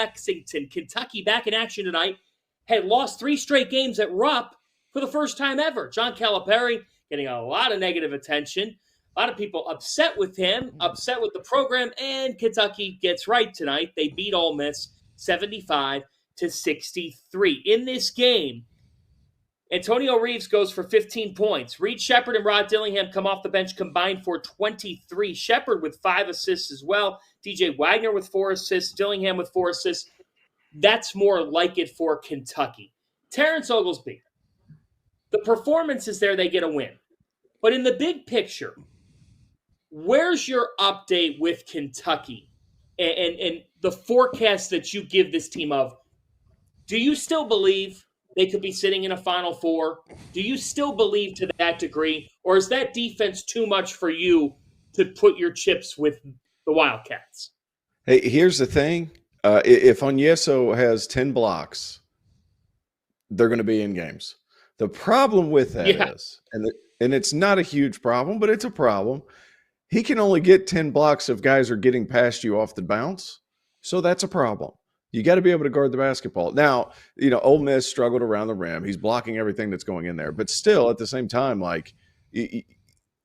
Lexington. Kentucky back in action tonight. Had lost 3 straight games at Rupp for the first time ever. John Calipari getting a lot of negative attention. A lot of people upset with him, upset with the program, and Kentucky gets right tonight. They beat Ole Miss 75-63. In this game, Antonio Reeves goes for 15 points. Reed Sheppard and Rod Dillingham come off the bench combined for 23. Sheppard with 5 assists as well. DJ Wagner with 4 assists. Dillingham with 4 assists. That's more like it for Kentucky. Terrence Oglesby. The performance is there. They get a win. But in the big picture, where's your update with Kentucky and the forecast that you give this team of? Do you still believe they could be sitting in a Final Four? Do you still believe to that degree? Or is that defense too much for you to put your chips with the Wildcats? Hey, here's the thing. If Onyeso has 10 blocks, they're going to be in games. The problem with that is, and it's not a huge problem, but it's a problem, he can only get 10 blocks if guys are getting past you off the bounce. So that's a problem. You got to be able to guard the basketball. Now, Ole Miss struggled around the rim. He's blocking everything that's going in there. But still, at the same time,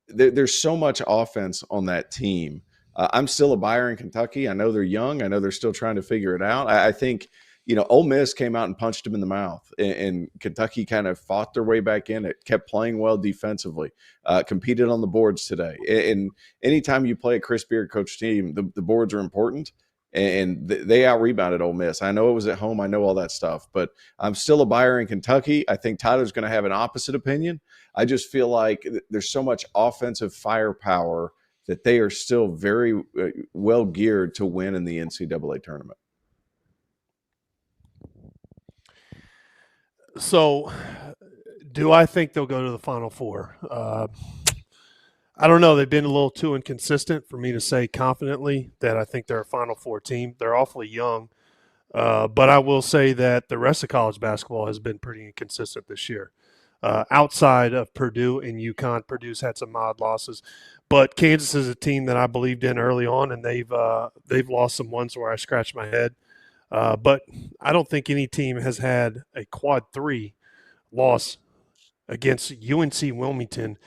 there's so much offense on that team. I'm still a buyer in Kentucky. I know they're young. I know they're still trying to figure it out. I think, Ole Miss came out and punched him in the mouth, and Kentucky kind of fought their way back in it, kept playing well defensively, competed on the boards today. And anytime you play a Chris Beard coach team, the boards are important, and they out-rebounded Ole Miss. I know it was at home. I know all that stuff, but I'm still a buyer in Kentucky. I think Tyler's going to have an opposite opinion. I just feel like there's so much offensive firepower that they are still very well geared to win in the NCAA tournament. So, do I think they'll go to the Final Four? I don't know. They've been a little too inconsistent for me to say confidently that I think they're a Final Four team. They're awfully young. But I will say that the rest of college basketball has been pretty inconsistent this year. Outside of Purdue and UConn, Purdue's had some odd losses. But Kansas is a team that I believed in early on, and they've lost some ones where I scratched my head. But I don't think any team has had a quad 3 loss against UNC Wilmington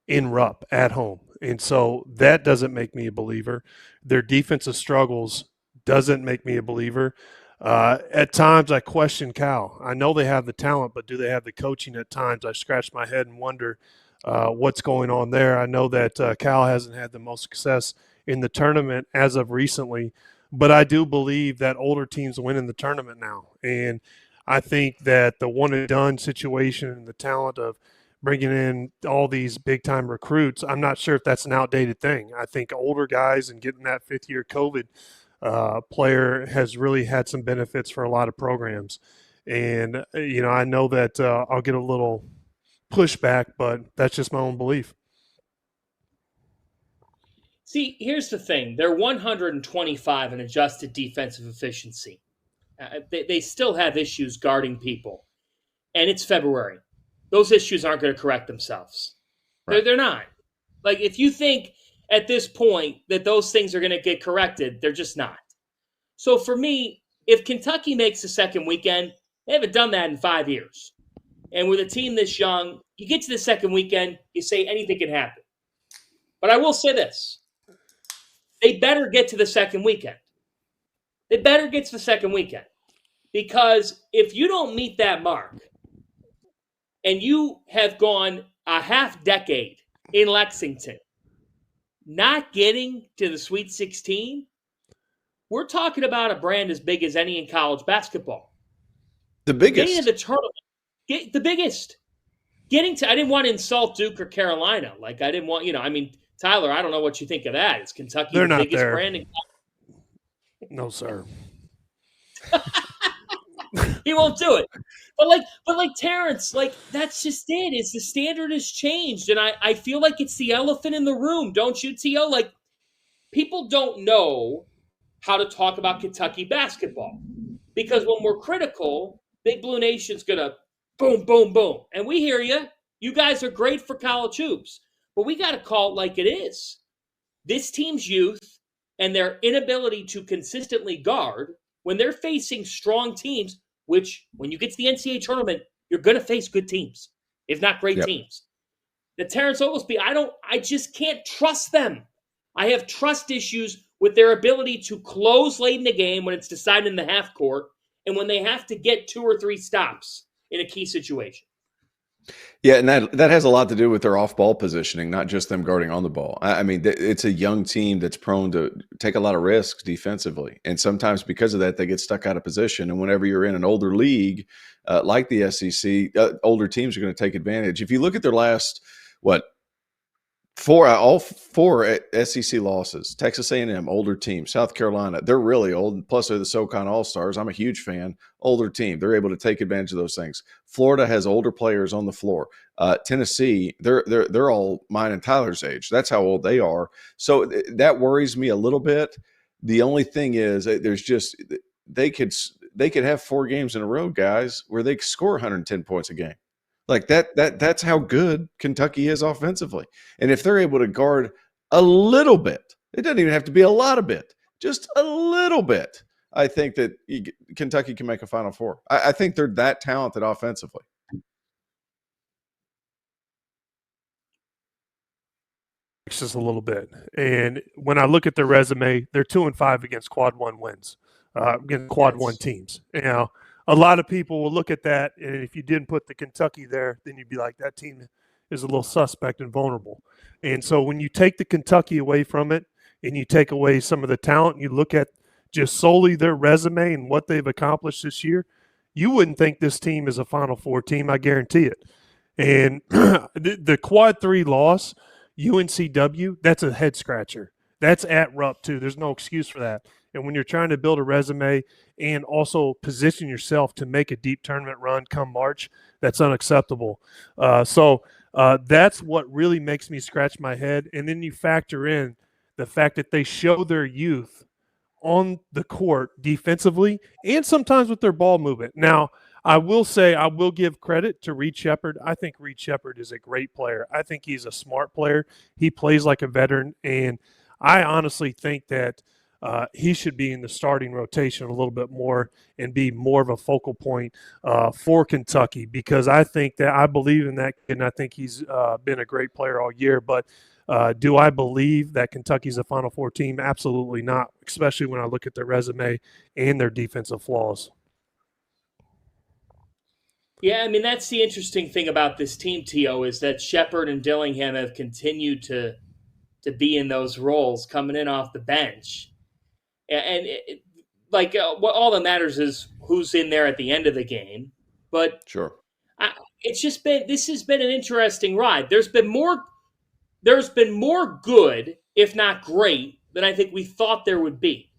in Rupp at home. And so that doesn't make me a believer. Their defensive struggles doesn't make me a believer. At times I question Cal. I know they have the talent, but do they have the coaching at times? I scratch my head and wonder what's going on there. I know that Cal hasn't had the most success in the tournament as of recently, but I do believe that older teams win in the tournament now. And I think that the one-and-done situation and the talent of bringing in all these big-time recruits, I'm not sure if that's an outdated thing. I think older guys and getting that fifth-year COVID player has really had some benefits for a lot of programs. And, I know that I'll get a little pushback, but that's just my own belief. See, here's the thing. They're 125 in adjusted defensive efficiency. They still have issues guarding people. And it's February. Those issues aren't going to correct themselves. Right. They're not. Like, if you think at this point that those things are going to get corrected, they're just not. So for me, if Kentucky makes the second weekend, they haven't done that in 5 years. And with a team this young, you get to the second weekend, you say anything can happen. But I will say this. They better get to the second weekend. They better get to the second weekend. Because if you don't meet that mark, and you have gone a half decade in Lexington, not getting to the Sweet 16, we're talking about a brand as big as any in college basketball. The biggest. Getting to the tournament. The biggest. I didn't want to insult Duke or Carolina. Like, I didn't want, Tyler, I don't know what you think of that. Is Kentucky They're the not biggest there. brand in college? No, sir. He won't do it. But like Terrence, like, that's just it. Is the standard has changed. And I feel like it's the elephant in the room, don't you, T.O.? Like, people don't know how to talk about Kentucky basketball. Because when we're critical, Big Blue Nation's going to boom, boom, boom. And we hear you. You guys are great for college hoops. But we got to call it like it is. This team's youth and their inability to consistently guard when they're facing strong teams, which when you get to the NCAA tournament, you're going to face good teams, if not great teams. The Terrence Oglesby, I just can't trust them. I have trust issues with their ability to close late in the game when it's decided in the half court and when they have to get 2 or 3 stops in a key situation. Yeah, and that has a lot to do with their off-ball positioning, not just them guarding on the ball. I mean, it's a young team that's prone to take a lot of risks defensively, and sometimes because of that, they get stuck out of position. And whenever you're in an older league like the SEC, older teams are going to take advantage. If you look at their last, all four SEC losses, Texas A&M, older team, South Carolina, they're really old. Plus, they're the SoCon All-Stars. I'm a huge fan. Older team. They're able to take advantage of those things. Florida has older players on the floor. Tennessee, they're all mine and Tyler's age. That's how old they are. So that worries me a little bit. The only thing is they could have 4 games in a row, guys, where they score 110 points a game. Like that's how good Kentucky is offensively. And if they're able to guard a little bit, it doesn't even have to be a lot of bit, just a little bit, I think that Kentucky can make a Final Four. I think they're that talented offensively. Just a little bit. And when I look at their resume, they're 2-5 against quad 1 wins, against quad 1 teams. You know, a lot of people will look at that, and if you didn't put the Kentucky there, then you'd be like, that team is a little suspect and vulnerable. And so when you take the Kentucky away from it and you take away some of the talent, you look at just solely their resume and what they've accomplished this year, you wouldn't think this team is a Final Four team, I guarantee it. And the quad 3 loss, UNCW, that's a head scratcher. That's at Rupp too. There's no excuse for that. And when you're trying to build a resume and also position yourself to make a deep tournament run come March, that's unacceptable. So that's what really makes me scratch my head. And then you factor in the fact that they show their youth on the court defensively and sometimes with their ball movement. Now, I will say I will give credit to Reed Sheppard. I think Reed Sheppard is a great player. I think he's a smart player. He plays like a veteran, and I honestly think that he should be in the starting rotation a little bit more and be more of a focal point for Kentucky, because I think that I believe in that kid, and I think he's been a great player all year. But do I believe that Kentucky's a Final Four team? Absolutely not, especially when I look at their resume and their defensive flaws. Yeah, I mean, that's the interesting thing about this team, T.O., is that Sheppard and Dillingham have continued to be in those roles coming in off the bench. And what all that matters is who's in there at the end of the game. But sure, this has been an interesting ride. There's been more good, if not great, than I think we thought there would be.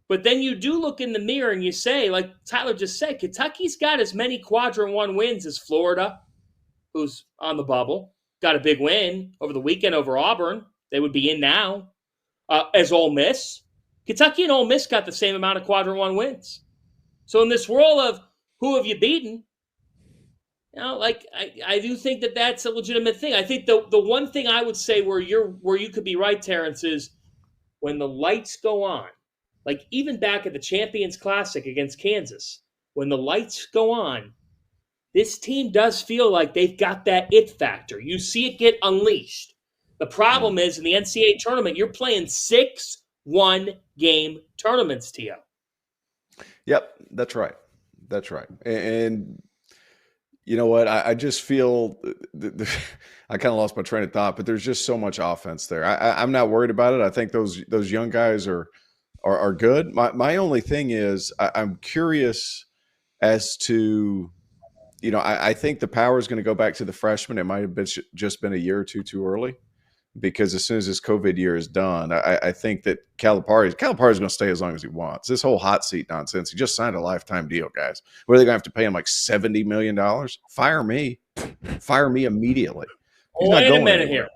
But then you do look in the mirror and you say, like Tyler just said, Kentucky's got as many quadrant 1 wins as Florida, who's on the bubble, got a big win over the weekend over Auburn. They would be in now. As Ole Miss. Kentucky and Ole Miss got the same amount of quadrant 1 wins. So in this world of who have you beaten, I do think that that's a legitimate thing. I think the one thing I would say where you could be right, Terrence, is when the lights go on. Like even back at the Champions Classic against Kansas, when the lights go on, this team does feel like they've got that it factor. You see it get unleashed. The problem is in the NCAA tournament, you're playing 6 one-game tournaments, T.O. Yep, that's right. That's right. And you know what? I just feel I kind of lost my train of thought, but there's just so much offense there. I'm not worried about it. I think those young guys are good. My only thing is I'm curious as to, I think the power is going to go back to the freshmen. It might have just been a year or two too early, because as soon as this COVID year is done, I think that Calipari is going to stay as long as he wants. This whole hot seat nonsense, he just signed a lifetime deal, guys. What are they going to have to pay him, like $70 million? Fire me. Fire me immediately. Wait a minute here.